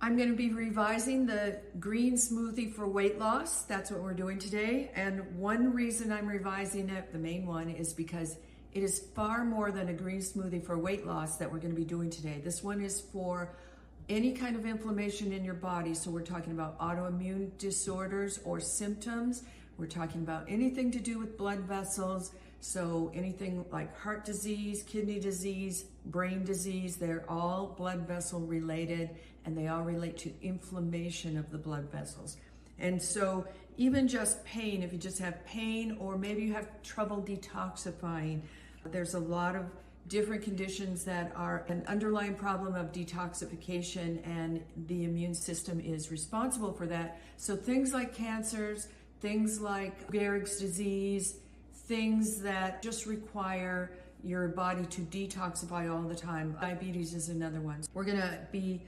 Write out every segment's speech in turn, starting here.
I'm going to be revising the green smoothie for weight loss. That's what we're doing today. And one reason I'm revising it, the main one, is because it is far more than a green smoothie for weight loss that we're going to be doing today. This one is for any kind of inflammation in your body. So we're talking about autoimmune disorders or symptoms. We're talking about anything to do with blood vessels. So anything like heart disease, kidney disease, brain disease, they're all blood vessel related, and they all relate to inflammation of the blood vessels. And so even just pain, if you just have pain or maybe you have trouble detoxifying, there's a lot of different conditions that are an underlying problem of detoxification, and the immune system is responsible for that. So things like cancers, things like Gehrig's disease, things that just require your body to detoxify all the time. Diabetes is another one. We're gonna be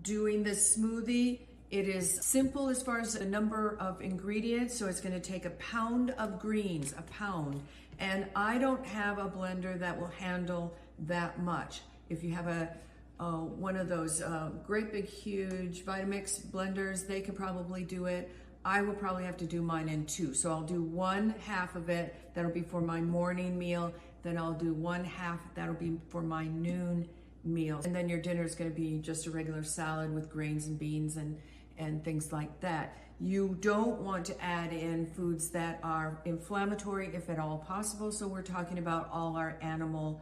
doing this smoothie. It is simple as far as the number of ingredients. So it's gonna take a pound of greens, a pound. And I don't have a blender that will handle that much. If you have one of those great big huge Vitamix blenders, they can probably do it. I will probably have to do mine in two. So I'll do 1/2 of it, that'll be for my morning meal. Then I'll do 1/2, that'll be for my noon meal. And then your dinner is gonna be just a regular salad with grains and beans and things like that. You don't want to add in foods that are inflammatory if at all possible. So we're talking about all our animal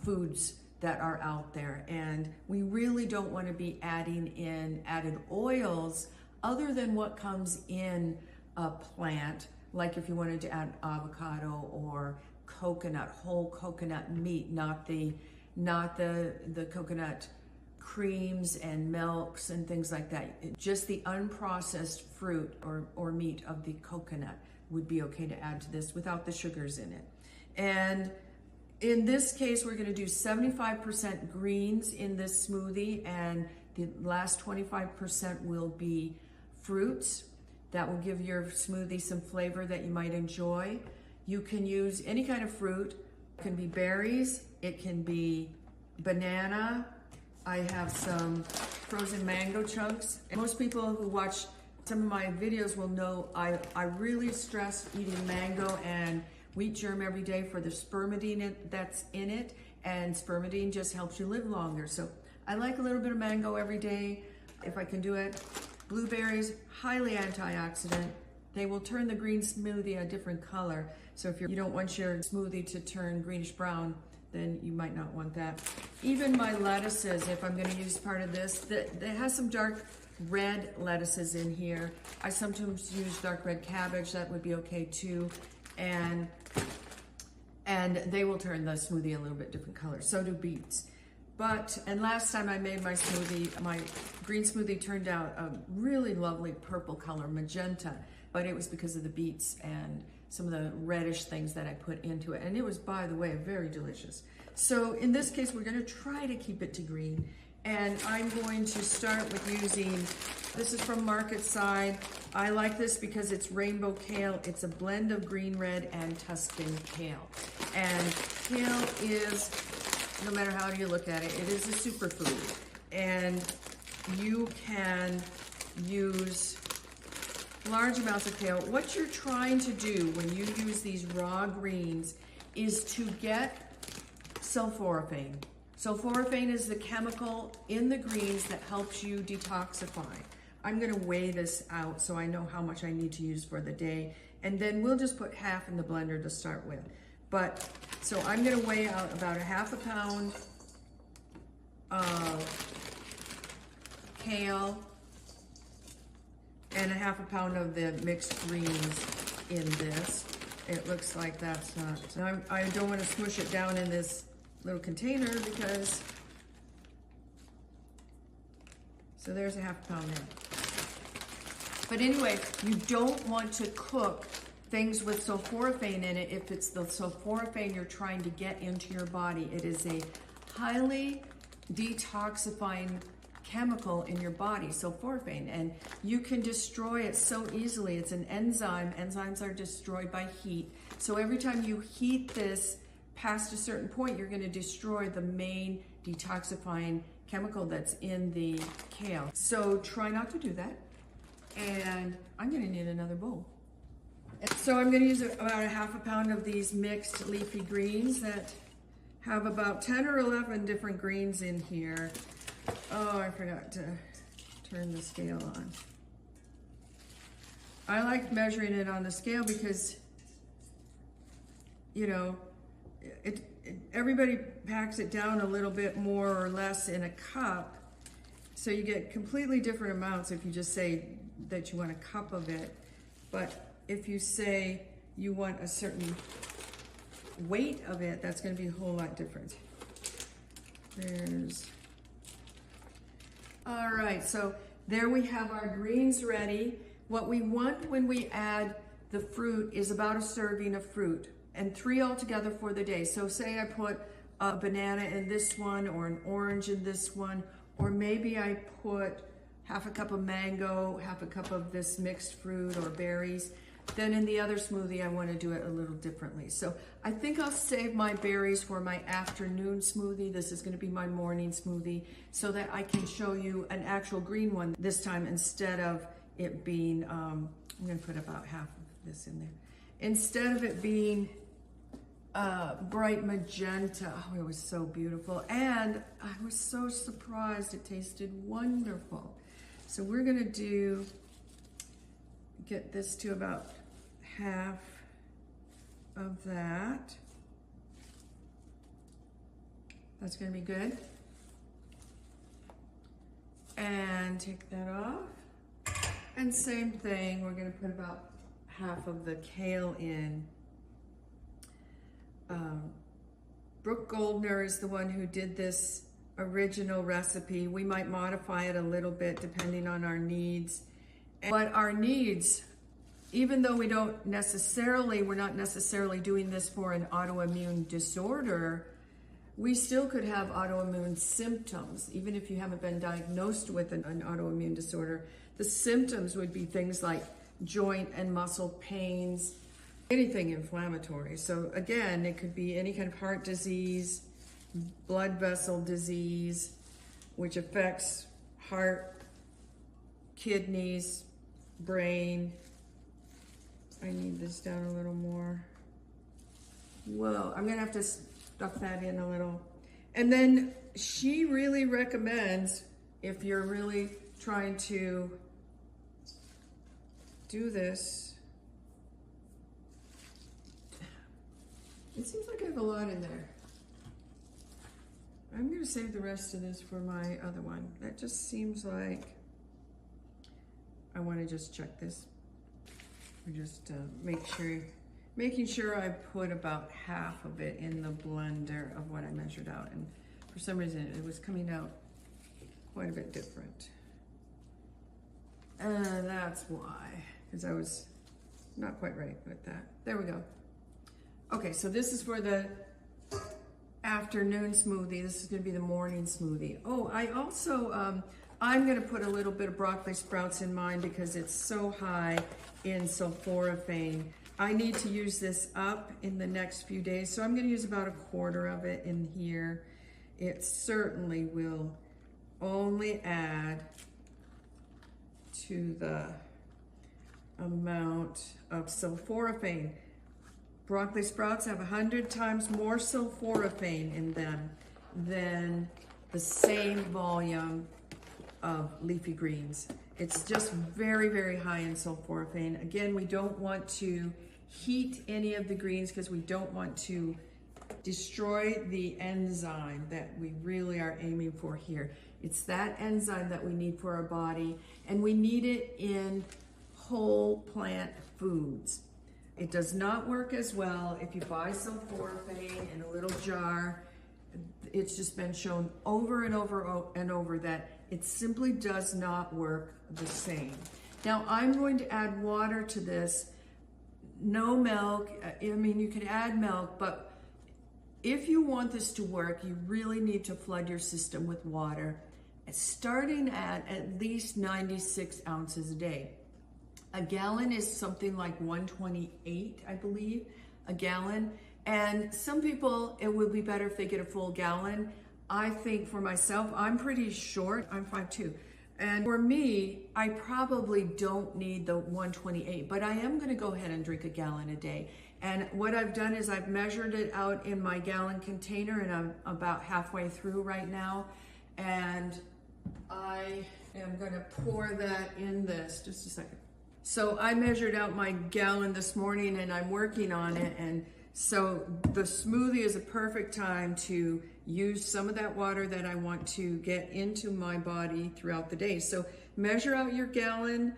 foods that are out there. And we really don't want to be adding in added oils other than what comes in a plant, like if you wanted to add avocado or coconut, whole coconut meat, not the coconut creams and milks and things like that. Just the unprocessed fruit or meat of the coconut would be okay to add to this without the sugars in it. And in this case, we're gonna do 75% greens in this smoothie, and the last 25% will be fruits. That will give your smoothie some flavor that you might enjoy. You can use any kind of fruit. It can be berries, it can be banana. I have some frozen mango chunks. And most people who watch some of my videos will know I really stress eating mango and wheat germ every day for the spermidine that's in it, and spermidine just helps you live longer. So I like a little bit of mango every day if I can do it. Blueberries, highly antioxidant. They will turn the green smoothie a different color. So if you don't want your smoothie to turn greenish brown, then you might not want that. Even my lettuces, if I'm gonna use part of this, that has some dark red lettuces in here. I sometimes use dark red cabbage, that would be okay too. And they will turn the smoothie a little bit different color. So do beets. And last time I made my smoothie, my green smoothie turned out a really lovely purple color, magenta, but it was because of the beets and some of the reddish things that I put into it. And it was, by the way, very delicious. So in this case, we're gonna try to keep it to green. And I'm going to start with using, this is from Market Side. I like this because it's rainbow kale. It's a blend of green, red, and Tuscan kale. And kale is, no matter how you look at it, it is a superfood. And you can use large amounts of kale. What you're trying to do when you use these raw greens is to get sulforaphane. Sulforaphane is the chemical in the greens that helps you detoxify. I'm gonna weigh this out so I know how much I need to use for the day, and then we'll just put half in the blender to start with. So I'm gonna weigh out about a 1/2 pound of kale and a 1/2 pound of the mixed greens in this. It looks like that's not, I don't want to smush it down in this little container because, so there's a 1/2 pound there. But anyway, you don't want to cook things with sulforaphane in it if it's the sulforaphane you're trying to get into your body. It is a highly detoxifying chemical in your body, sulforaphane, and you can destroy it so easily. It's an enzyme. Enzymes are destroyed by heat. So every time you heat this past a certain point, you're going to destroy the main detoxifying chemical that's in the kale. So try not to do that. And I'm gonna need another bowl. So I'm gonna use about a half a pound of these mixed leafy greens that have about 10 or 11 different greens in here. Oh, I forgot to turn the scale on. I like measuring it on the scale because, you know, everybody packs it down a little bit more or less in a cup. So you get completely different amounts if you just say that you want a cup of it. But if you say you want a certain weight of it, that's going to be a whole lot different. All right, so there we have our greens ready. What we want when we add the fruit is about a serving of fruit, and 3 altogether for the day. So say I put a banana in this one, or an orange in this one, or maybe I put half a cup of mango, half a cup of this mixed fruit or berries. Then in the other smoothie, I want to do it a little differently. So I think I'll save my berries for my afternoon smoothie. This is going to be my morning smoothie, so that I can show you an actual green one this time instead of it being, I'm going to put about half of this in there. Instead of it being bright magenta. Oh, it was so beautiful. And I was so surprised. It tasted wonderful. So we're going to get this to about half of that. That's going to be good. And take that off. And same thing, we're going to put about half of the kale in. Brooke Goldner is the one who did this original recipe. We might modify it a little bit depending on our needs. But our needs, even though we're not necessarily doing this for an autoimmune disorder, we still could have autoimmune symptoms. Even if you haven't been diagnosed with an autoimmune disorder, the symptoms would be things like joint and muscle pains, anything inflammatory. So again, it could be any kind of heart disease, blood vessel disease, which affects heart, kidneys, brain. I need this down a little more. Whoa, I'm gonna have to stuff that in a little. And then she really recommends, if you're really trying to do this, it seems like I have a lot in there. I'm gonna save the rest of this for my other one. That just seems like I wanna just check this. Or just making sure I put about half of it in the blender of what I measured out. And for some reason, it was coming out quite a bit different. And that's why, because I was not quite right with that. There we go. Okay, so this is for the afternoon smoothie. This is gonna be the morning smoothie. Oh, I also, I'm gonna put a little bit of broccoli sprouts in mine because it's so high in sulforaphane. I need to use this up in the next few days, so I'm gonna use about a quarter of it in here. It certainly will only add to the amount of sulforaphane. Broccoli sprouts have 100 times more sulforaphane in them than the same volume of leafy greens. It's just very, very high in sulforaphane. Again, we don't want to heat any of the greens because we don't want to destroy the enzyme that we really are aiming for here. It's that enzyme that we need for our body, and we need it in whole plant foods. It does not work as well if you buy sulforaphane in a little jar. It's just been shown over and over and over that it simply does not work the same. Now I'm going to add water to this. No milk. I mean, you can add milk, but if you want this to work, you really need to flood your system with water, starting at least 96 ounces a day. A gallon is something like 128, I believe, a gallon. And some people, it would be better if they get a full gallon. I think for myself, I'm pretty short. I'm 5'2". And for me, I probably don't need the 128, but I am going to go ahead and drink a gallon a day. And what I've done is I've measured it out in my gallon container, and I'm about halfway through right now. And I am going to pour that in this. Just a second. So I measured out my gallon this morning, and I'm working on it. And so the smoothie is a perfect time to use some of that water that I want to get into my body throughout the day. So measure out your gallon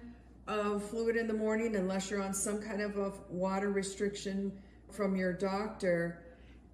of fluid in the morning, unless you're on some kind of a water restriction from your doctor,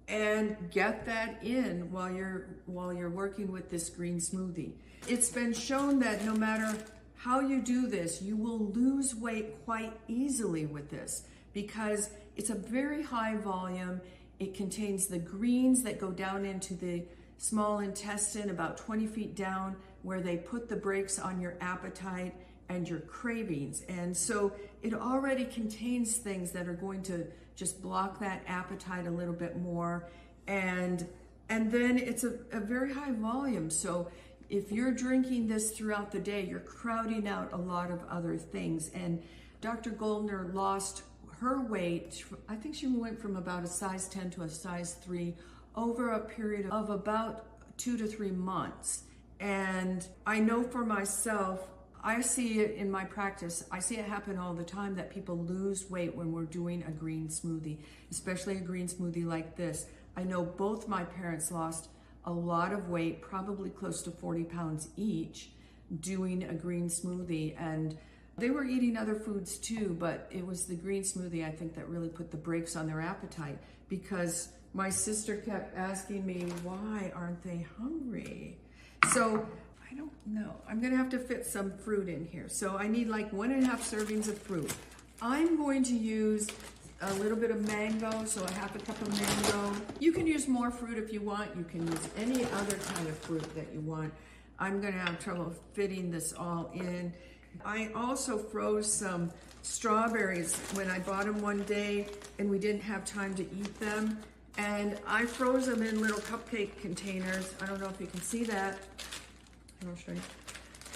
and get that in while you're working with this green smoothie. It's been shown that no matter how you do this, you will lose weight quite easily with this, because it's a very high volume. It contains the greens that go down into the small intestine about 20 feet down, where they put the brakes on your appetite and your cravings. And so it already contains things that are going to just block that appetite a little bit more. And then it's a very high volume. So if you're drinking this throughout the day, you're crowding out a lot of other things. And Dr. Goldner lost her weight. I think she went from about a size 10 to a size 3 over a period of about 2 to 3 months. And I know for myself, I see it in my practice. I see it happen all the time, that people lose weight when we're doing a green smoothie, especially a green smoothie like this. I know both my parents lost a lot of weight, probably close to 40 pounds each, doing a green smoothie. And they were eating other foods too, but it was the green smoothie, I think, that really put the brakes on their appetite, because my sister kept asking me, why aren't they hungry? So I don't know. I'm gonna have to fit some fruit in here. So I need like 1.5 servings of fruit. I'm going to use a little bit of mango, so a half a cup of mango. You can use more fruit if you want. You can use any other kind of fruit that you want. I'm gonna have trouble fitting this all in. I also froze some strawberries when I bought them one day and we didn't have time to eat them. And I froze them in little cupcake containers. I don't know if you can see that. I'll show you.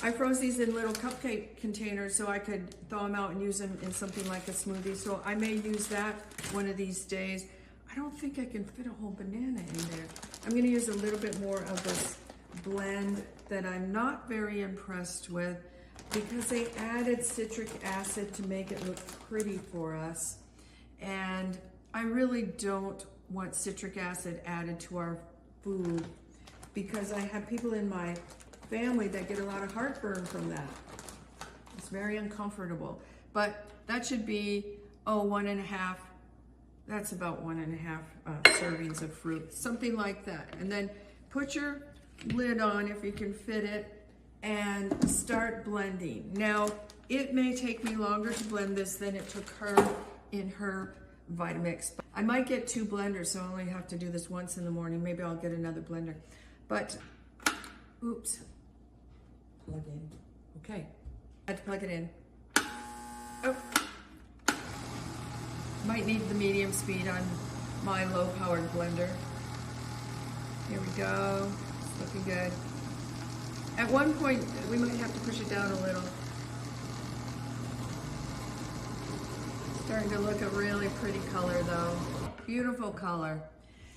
I froze these in little cupcake containers so I could thaw them out and use them in something like a smoothie. So I may use that one of these days. I don't think I can fit a whole banana in there. I'm gonna use a little bit more of this blend that I'm not very impressed with, because they added citric acid to make it look pretty for us. And I really don't want citric acid added to our food, because I have people in my family that get a lot of heartburn from that. It's very uncomfortable. But that should be, 1.5, that's about 1.5 servings of fruit, something like that. And then put your lid on if you can fit it and start blending. Now, it may take me longer to blend this than it took her in her Vitamix. I might get 2 blenders, so I only have to do this once in the morning. Maybe I'll get another blender. But, oops, plug in. Okay, I had to plug it in. Oh, might need the medium speed on my low-powered blender. Here we go, it's looking good. At one point, we might have to push it down a little. Starting to look a really pretty color though. Beautiful color.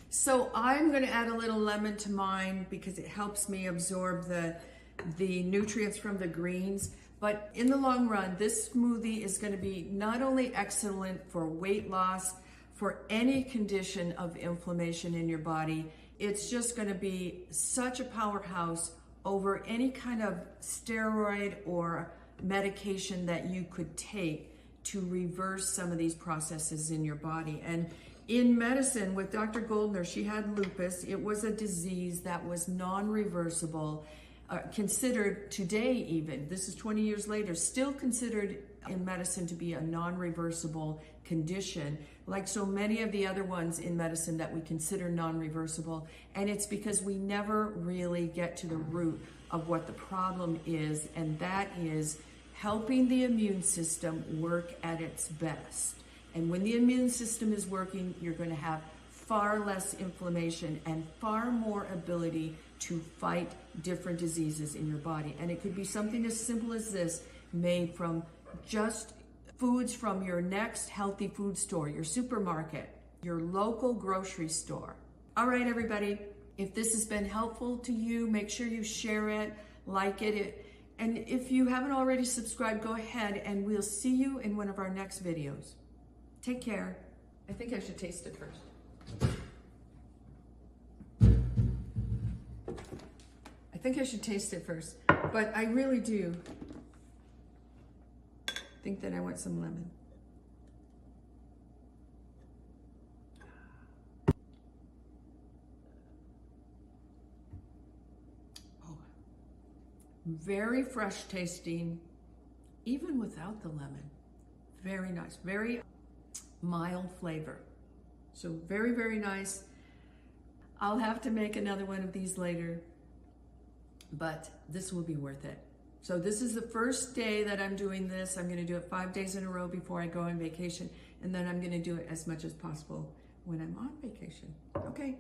So I'm gonna add a little lemon to mine because it helps me absorb the nutrients from the greens. But in the long run, this smoothie is gonna be not only excellent for weight loss, for any condition of inflammation in your body, it's just gonna be such a powerhouse over any kind of steroid or medication that you could take to reverse some of these processes in your body. And in medicine, with Dr. Goldner, she had lupus. It was a disease that was non-reversible, considered today even, this is 20 years later, still considered in medicine to be a non-reversible condition, like so many of the other ones in medicine that we consider non-reversible. And it's because we never really get to the root of what the problem is, and that is helping the immune system work at its best. And when the immune system is working, you're going to have far less inflammation and far more ability to fight different diseases in your body. And it could be something as simple as this, made from just foods from your next healthy food store, your supermarket, your local grocery store. All right, everybody, if this has been helpful to you, make sure you share it, like it. And if you haven't already subscribed, go ahead and we'll see you in one of our next videos. Take care. I think I should taste it first. I think I should taste it first, but I really do think that I want some lemon. Oh, very fresh tasting, even without the lemon. Very nice, very mild flavor. So very, very nice. I'll have to make another one of these later, but this will be worth it. So this is the first day that I'm doing this. I'm going to do it 5 days in a row before I go on vacation, and then I'm going to do it as much as possible when I'm on vacation. Okay.